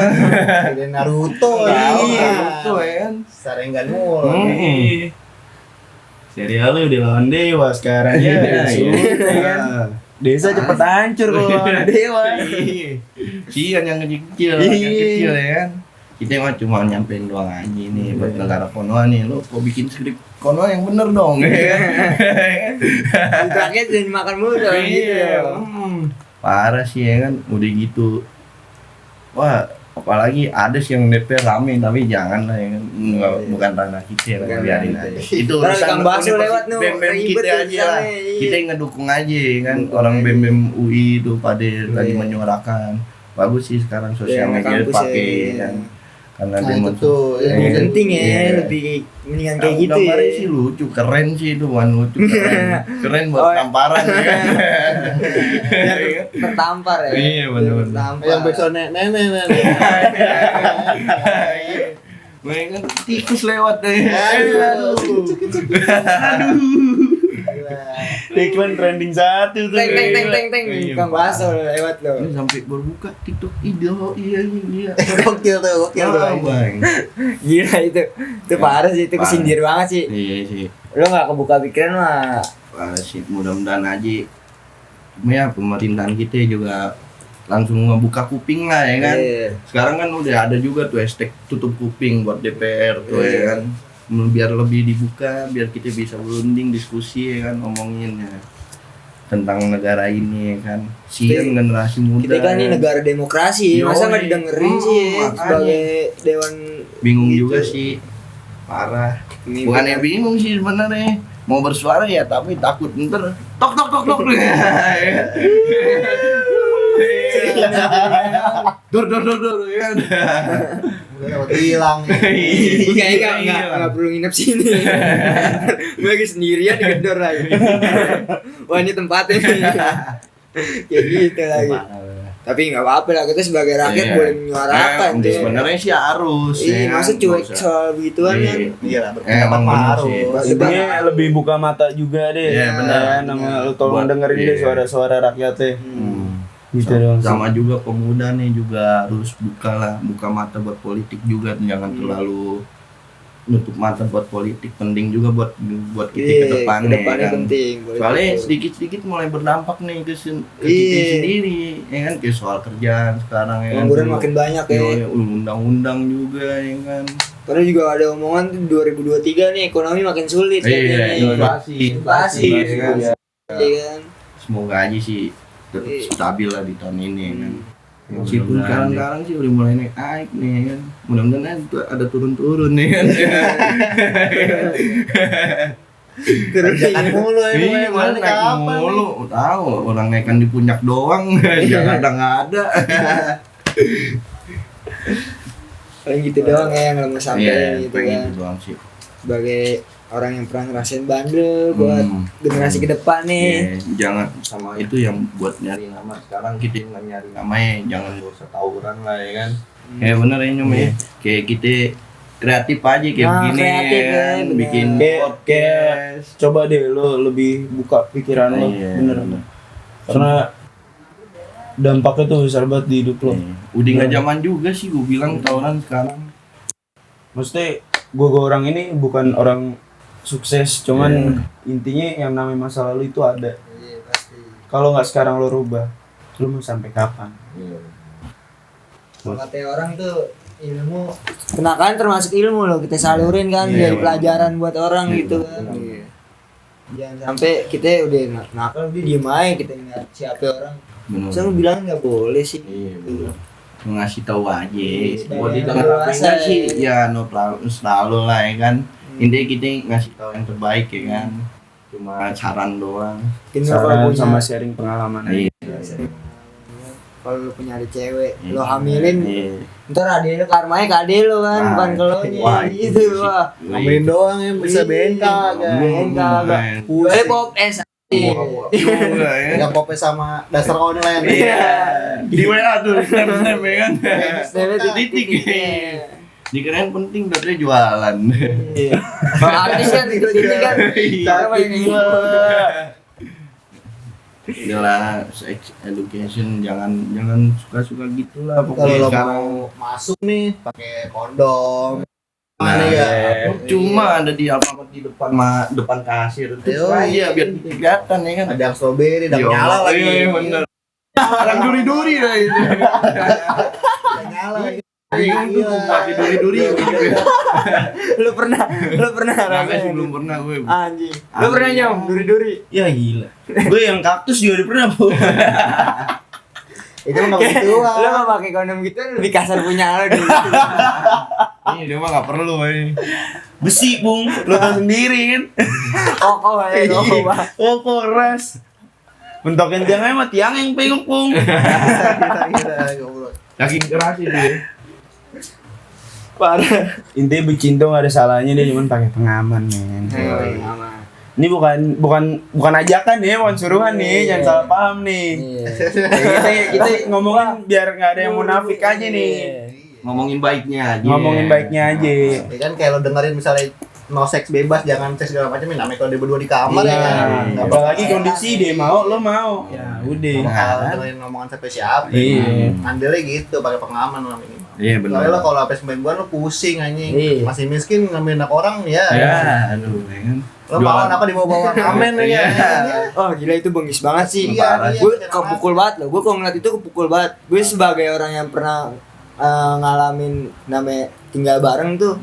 Ada Naruto Iya, betul ya kan. Sarengan mulu. Serialnya udah lawan dewa sekarang ya. Iya. Desa cepet hancur kalau lawan dewa. Sian yang kecil, yang kecil ya kan. Kita mah cuma nyampein doang aja nih buat negara Konoha nih. Lo kok bikin skrip Konoha yang bener dong. Kontraknya jadi makan mulu dong gitu ya. Parah sih ya kan, udah gitu. Wah, apalagi ada sih yang DPR rame tapi jangan lah ya kan. Bukan ranah kita ya, biarin aja. Itu Ntar Kang Baso lewat nu, BEM ribet kita tuh aja lah. misalnya, iya. Kita yang ngedukung aja ya kan. Orang BEM UI itu pada lagi menyuarakan. Bagus sih sekarang sosial Iya, media kampus pakai ya. kan. Karena Nah, dia itu tuh, Iya. Lebih penting ya, Iya. lebih mendingan kayak gitu ya. Gambarnya sih lucu, keren sih itu, bukan lucu, keren. Keren buat Oh, iya. tamparan ya kan. Biar tertampar ya. Iya, bener-bener. Biar tertampar. Yang backsoundnya nenek. Mereka tikus lewat deh. Aduh. Iklan trending 1 tuh. Teng teng teng teng teng. Iya, Kang Baso lewat loh. Ini sampai berbuka TikTok iya. Gokil tuh. Bang. Gila itu. Itu parah sih, itu kesindir banget sih. Iya sih. Lo gak kebuka pikiran mah. Parah sih, mudah-mudahan aja. Cuma ya pemerintahan kita juga langsung ngebuka kuping lah ya kan. Iya. Sekarang kan udah ada juga tuh hashtag tutup kuping buat DPR tuh Iya. ya kan. Biar lebih dibuka, biar kita bisa berunding diskusi ya kan, ngomongin ya tentang negara ini ya kan. Sian generasi muda. Kita kan ini negara demokrasi, masa Yoi. nggak didengerin sih Makanya. sebagai dewan Bingung gitu. juga sih. Parah. Ini Bukan yang bingung sih sebenarnya. Mau bersuara ya tapi takut ntar tok dur ya kan. Udah hilang. Kayaknya nggak perlu nginep sini. Gue lagi sendirian di gedor lagi. Wah ini tempatnya. Kayak gitu lagi. Tapi nggak apa-apa lah, kita sebagai rakyat Iya. boleh menyuarakan. Nah, tuh. sebenarnya sih harus. Iya, ya masa kan? cuek Nggak usah. soal begituan kan. Iya, Emang berpendapat bener harus. sih. Intinya lebih buka mata juga deh. Iya, benar. Ya, nama lu tolong Buat- dengerin iya. deh suara-suara rakyatnya. Gitu Sama- dong. sama juga pemuda nih juga harus buka mata buat politik juga, jangan terlalu nutup mata buat politik. Penting juga buat kita Iya, ke depannya kedepannya kan. penting. Soalnya sedikit mulai berdampak nih ke kita Iya. sendiri ya kan, kayak soal kerjaan sekarang ya kan. Pengangguran makin banyak ya. Iya, undang-undang juga ya kan. Karena juga ada omongan tuh 2023 nih ekonomi makin sulit katanya. Inflasi. ya kan. Iya kan. Semoga aja sih tetap Iya. stabil lah di tahun ini ya kan. Ya, Meskipun mudah-mudahan sekarang sih udah mulai naik nih ya kan. Mudah-mudahan ada turun-turun nih kan. Jangan mulu ya. Iya, mana naik mulu. Tahu orang naikan di puncak doang. Jangan nggak ada. Paling gitu doang ya yang lo mau Iya, sampein gitu pengen kan. itu doang sih. Sebagai orang yang pernah ngerasain bandel buat generasi ke depan nih. Iya, jangan sama itu yang buat nyari nama. Sekarang kita yang nyari namanya jangan gak usah tawuran lah ya kan. Ya bener ya Nyom ya. Kayak kita kreatif aja kayak Nah, begini kreatif ya ya, kan. bener. Bikin Kayak podcast. coba deh lo lebih buka pikiran lo. Iya, Bener. Karena dampaknya tuh besar banget di hidup lo. Iya. Udah nggak zaman juga sih gue bilang tawuran sekarang. Maksudnya gue orang ini bukan orang sukses, cuman intinya yang namanya masa lalu itu ada. Iya pasti. Kalau nggak sekarang lo rubah, lo mau sampai kapan? Kalau katanya orang tuh ilmu kenakalan termasuk ilmu loh, kita salurin kan Iya, jadi bener. pelajaran buat orang Iya, gitu kan. bener. Jangan sampai kita udah nakal udah diem aja kita nggak siapa orang. Bener. Saya bilang nggak boleh sih. Iya, bener. Ngasih tahu aja. Iya, Buat iya, didengar apa dewasa enggak ya. sih? Ya no problem selalu lah ya kan. Intinya kita ngasih tahu yang terbaik ya kan. Cuma saran doang. Mungkin lo kalau Saran punya sama sharing pengalaman aja. Iya. kalau lu punya adik cewek, Iya. lo hamilin, Iya. ntar adek lo karmanya ke adek lo kan, Nah, bukan ke lo wah, gitu wah. Ngomongin doang ya bisa BNK kan. BNK agak. Boleh pop es. Juga ya. Pegang kopi sama dasar online. Iya. Di WA tuh snap ya kan. Snapnya Titik. titik. Dikirain penting berarti jualan. Iya. Kalau artis kan titik kan. Iya. Cara main gitu. Udahlah, sex education jangan suka-suka gitulah Kalau pokoknya lo sekarang. mau masuk nih pakai kondom. Nah, Mana ya? cuma ada di Alfamart di depan kasir itu Yo, aja biar kelihatan ya kan. Ada yang strawberry, ada yang Yo, nyala lagi. iya, bener. Yang duri-duri lah itu. Ada nyala lagi. Bingung tuh pakai duri-duri gitu. Lu pernah Kagak sih rasain? belum pernah gue. Anjing. Lu pernah nyom duri-duri? Ya gila. Gue yang kaktus juga udah pernah, Bu. Itu mah enggak begitu. Lu nggak pakai kondom gitu lebih kasar punya lo dulu. Ini dia mah enggak perlu ini. Besi, Bung. Lu tau sendiri kan. Kokoh ya, kokoh banget. Oh, keras. Mentokin tiangnya mah tiang yang pengok, Bung. Kira-kira goblok. Yakin keras itu ya. Parah. Intinya bercinta gak ada salahnya, dia cuma pakai pengaman, men. Ini bukan ajakan nih, bukan suruhan nih, jangan salah paham nih. Kita ngomongin biar nggak ada yang munafik aja nih. Ngomongin baiknya aja. Ngomongin baiknya aja. Ya kan kayak lo dengerin misalnya mau seks bebas, jangan seks segala macam, namanya kalau dia berdua di kamar ya Iya. kan. Nggak Apalagi bakal kondisi dia mau, lo mau. Ya udah. bakal dengerin omongan sampai siapa. Iya. Andelnya gitu pakai pengaman lah ini. Iya benar. Soalnya lo kalau sampai 9 bulan lo pusing anjing. Iya. Masih miskin ngambil anak orang ya. Ya, aduh, ya kan. Lo malah apa dibawa-bawa ngamen ya. Iya. Oh gila itu bengis banget sih. Iya, iya, Gue iya. kepukul banget loh. Gue kalau ngeliat itu kepukul banget. Gue sebagai orang yang pernah ngalamin namanya tinggal bareng tuh.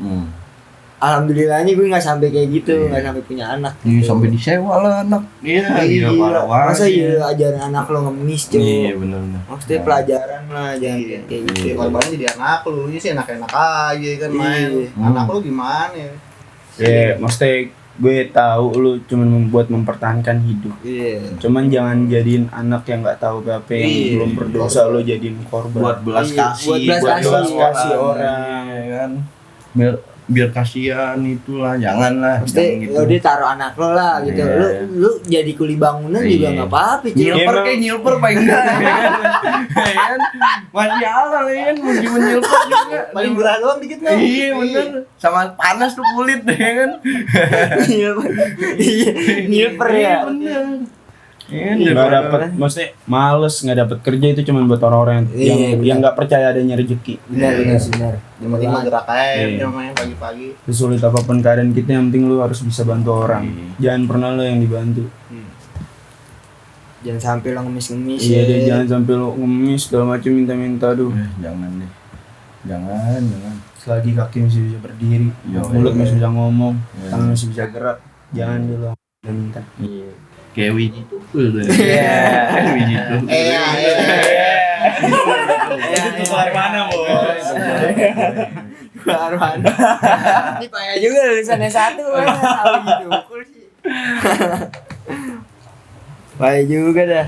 Alhamdulillahnya gue nggak sampai kayak gitu, nggak sampai punya anak. Ini sampai disewa lah anak. Iya, Gila. parah banget. Masa iya ajarin anak lo ngemis cuy. Iya, benar. Maksudnya pelajaran lah, jangan Iya. kayak Iya, gitu. korbannya jadi anak lu sih enak-enak aja kan main. Iya. Anak lu gimana ya? Ya, maksudnya gue tahu lu cuma membuat mempertahankan hidup. Iya. Cuman jangan jadiin anak yang nggak tahu apa yang Iya. belum berdosa lo jadiin korban. Buat belas Iya, kasih, buat belas kasih orang. ya kan. Biar kasihan itulah, janganlah. Maksudnya Jangan gitu. lo dia taruh anak lo lah gitu. Iya. Lu jadi kuli bangunan juga Iya. nggak apa-apa cuy. Nyilper Emang- kayak nyilper paling enggak ya kan. Ya kan? Masih halal ya kan, mesti menyilper juga. Paling gerah doang dikit nggak? Iya bener. Sama panas tuh kulit ya kan. Iya, nyilper ya. Iya bener. Iya, Nggak dapat, maksudnya males nggak dapat kerja itu cuma buat orang-orang Iya, benar. yang nggak percaya adanya rezeki. Benar, benar. Yang penting mah gerak aja, Iya. yang main pagi-pagi. Sesulit apapun keadaan kita, yang penting lu harus bisa bantu orang. Jangan pernah lo yang dibantu. Jangan sampai lo ngemis-ngemis. Iya ya. deh, jangan sampai lo ngemis segala macam minta-minta aduh. Jangan deh. Jangan. Selagi kaki masih bisa berdiri, Iya, mulut iya. masih bisa ngomong, Iya. tangan masih bisa gerak, jangan dulu minta. Iya. Kayak Wiji Tukul tuh. Iya. Wiji Tukul. Iya. Itu keluar mana, Bos? Keluar mana? Ini payah juga lulusannya satu. Tahu gitu. Cool sih. Payah juga dah.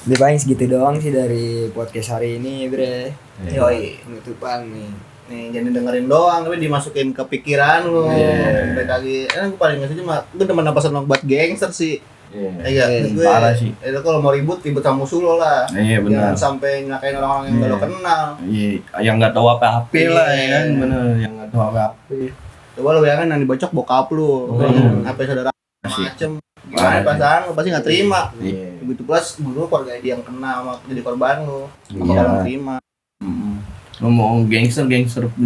Ini paling segitu doang sih dari podcast hari ini, Bre. Yoi. Penutupan nih. Nih jangan dengerin doang, tapi dimasukin ke pikiran lu. Iya. Sampai lagi, gue paling nggak cuma gue demen apa seneng buat gangster sih. Iya. Iya, gue. Parah sih. Itu kalau mau ribut sama musuh lo lah. Iya, benar. Jangan sampai nyakain orang-orang yang gak lo Iya. kenal. Iya, yang nggak tahu apa-apa lah ya kan, Iya. bener, yang nggak tahu apa-apa. Coba lo bayangin yang dibocok bokap lu, apa saudara macem, gimana perasaan lo pasti nggak terima. Iya. Begitu plus dulu keluarga dia yang kena sama jadi korban lo, Iya. apa kalau terima. Ngomong gangster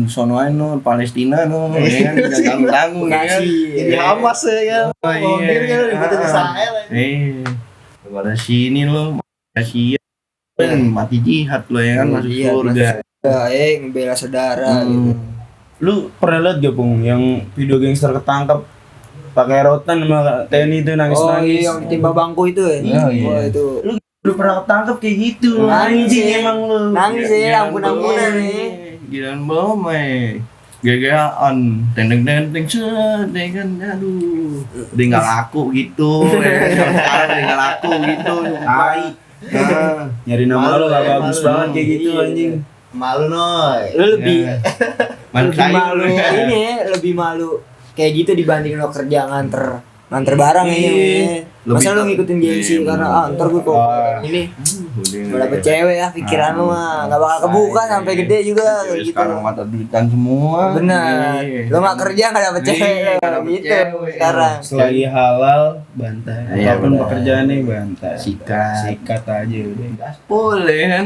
sono aja no, Palestina no, ya kan, jangan tanggung ya kan. Jadi Hamas ya kan, Oh, mau iya. diri kan dibutuhin Israel. Daripada sini lo, Asia, mati jihad lo ya kan, masuk Iya, surga. ngebela saudara gitu. Lu pernah liat gak, Bung, yang video gangster ketangkap pakai rotan sama TNI itu Oh nangis-nangis? iya, yang ditimpa bangku itu ya? Iya, iya. Wah itu Lu pernah ketangkap kayak gitu? Nangis Anjing ya. emang lu. nangis ya, ampun-ampunan nih. Gilaan belum gegean, tendeng-tendeng set, ya kan, aduh, dia nggak laku gitu, ya kan, sekarang dia nggak laku gitu, tai. Nah, Nyari nama Malu lu gak ya, bagus malu. banget kayak gitu Iya. anjing. Malu noy. Lu lebih Man lebih malu ini ya, lebih malu kayak gitu dibanding lo kerja nganter nganter barang Iya. ini. Masa Lebih lu ngikutin gengsi iya, karena bener. ntar gue kok ini gue dapet cewek ya pikiran lu mah nggak bakal kebuka sampai gede juga kayak gitu. Sekarang mata duitan semua. Bener. Iya. Lu nggak kerja nggak dapet cewek Iya, nggak dapet gitu cewek. sekarang. Selagi halal bantai. Iya, Apapun benar. pekerjaannya bantai. Sikat. aja udah. Boleh kan.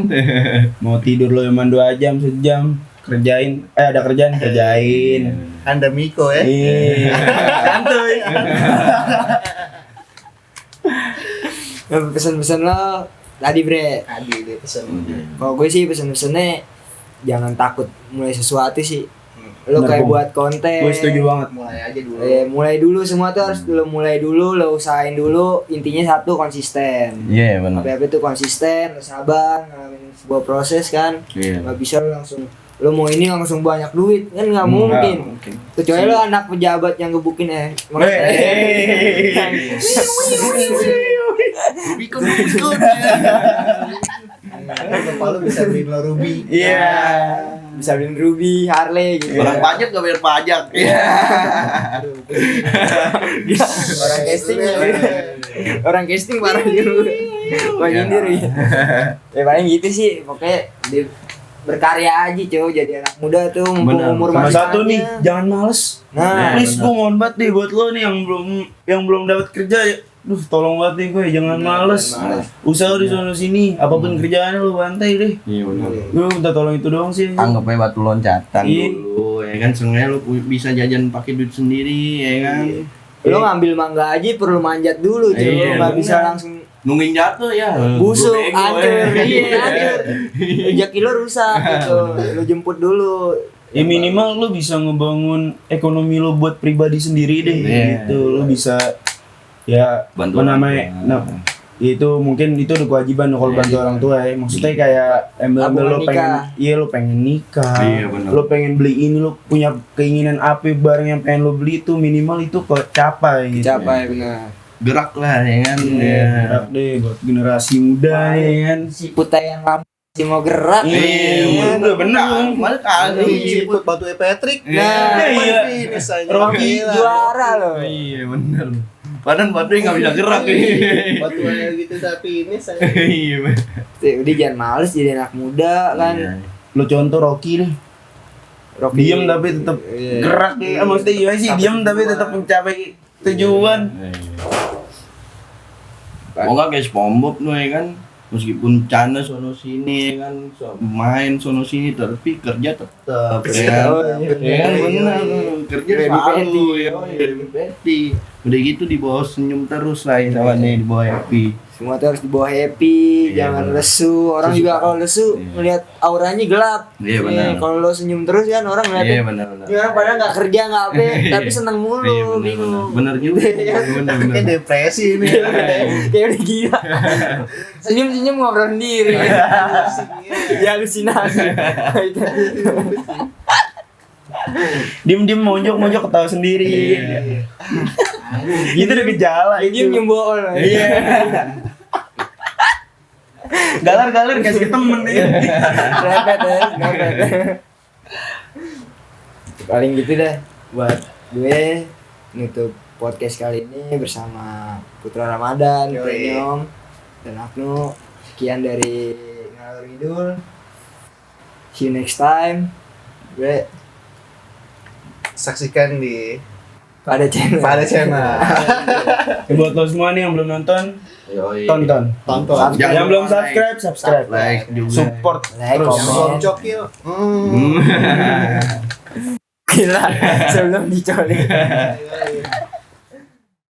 Mau tidur lo cuma 2 jam, sejam kerjain. Ada kerjaan kerjain. Anda Miko ya. Iya. Santuy. Pesan-pesan lo tadi bre. Tadi dia pesen. Kalau gue sih pesan-pesannya jangan takut mulai sesuatu sih. Lo Bener, kayak Bung. buat konten. Gue setuju banget. Mulai aja dulu. Mulai dulu semua tuh harus lo mulai dulu, lo usahain dulu. Intinya satu konsisten. Iya benar. Apa itu konsisten, lo sabar, ngalamin sebuah proses kan. Iya. Nggak bisa lo langsung lo mau ini langsung banyak duit kan nggak mungkin. Kecuali lo anak pejabat yang gebukin Bikun. Bapak lu bisa beliin lo Ruby. Iya. bisa beliin Ruby, Harley gitu. Orang pajak gak bayar pajak. Iya. Orang casting orang casting parah juga. Wah nyindir ya. Ya paling gitu sih, pokoknya berkarya aja cow, jadi anak muda tuh mumpung Bener. umur Sama masih satu panjang. nih, jangan males. Nah, Please gue mohon banget nih buat lo nih yang belum dapat kerja ya. Duh, tolong banget nih gue, jangan males. males. Usaha di sono sini, apapun kerjaannya lo bantai deh. Iya benar. Lu minta tolong itu doang sih. Anggap aja batu loncatan Iya. dulu ya kan, sengaja lu bisa jajan pakai duit sendiri ya kan. lo ngambil mangga aja perlu manjat dulu cow, Iya, nggak bisa bener. langsung Nungguin jatuh ya. busuk, Bego, hancur, ya. iya hancur. Rezeki lo rusak gitu, lo jemput dulu. Ya minimal lu bisa ngebangun ekonomi lu buat pribadi sendiri deh. Iya. Gitu, lu bisa ya Bantu orang namanya tua. nah, itu mungkin itu udah kewajiban lo kalau Iya, bantu iya. orang tua ya. Maksudnya kayak embel-embel Tabungan lu pengen nikah. lu pengen nikah. Iya, benar. Lu pengen beli ini, lu punya keinginan apa barang yang pengen lu beli itu minimal itu kecapai gitu. Capai benar. Gerak lah ya kan. Iya, gerak deh buat generasi muda ya kan. Si Putai yang lama masih mau gerak. Iya, udah bener. Malah Lu kali. siput batu Patrick. Nah, iya. Finish aja. Rocky Gila. Juara loh. Iya bener. Padahal batunya nggak bisa gerak nih. Batu aja gitu tapi finish aja. Iya. Udah jangan males jadi anak muda kan. Iya. Lu contoh Rocky deh. Rocky. Diam tapi tetap Iya. gerak ya. Maksudnya gimana sih? Diam tapi tetap mencapai tujuan. Mau nggak kayak SpongeBob tuh ya kan, meskipun canda sono sini ya kan, main sono sini tapi kerja tetap ya kan. Oh, iya. Ya kan benar, kerja Baby selalu ya, baby petty. Udah gitu di bawah senyum terus lah ya sama nih, di bawah happy. Semua tuh harus dibawa happy, Iya, jangan benar. lesu. Orang Lesu juga parah. kalau lesu Iya. ngelihat auranya gelap. Iya, benar. Kalau lo senyum terus kan orang Iya ngeliatin. benar benar. Ini orang padahal nggak kerja nggak apa, tapi seneng mulu, Iya benar bingung. benar. Benar juga. Benar Kayak benar. depresi ini. Kayak udah gila. Senyum-senyum ngobrol sendiri. Ya halusinasi. Diem-diem monjok ketawa sendiri. Itu udah gejala Dia itu. nyembol. Iya. Galar-galar kasih ke temen ya. Repet ya, repet. Paling gitu deh buat gue nutup podcast kali ini bersama Putra Ramadan, Yoi. Prenyom, dan Agnu. Sekian dari Ngalor Ngidul. See you next time. Gue Saksikan di pada channel. Buat lo semua nih yang belum nonton, Yoi. tonton. Tonton. Jangan Yang belum lupa subscribe. like juga. Support Like, terus. comment. Belum cokil. Gila, sebelum dicolek. Iya, iya.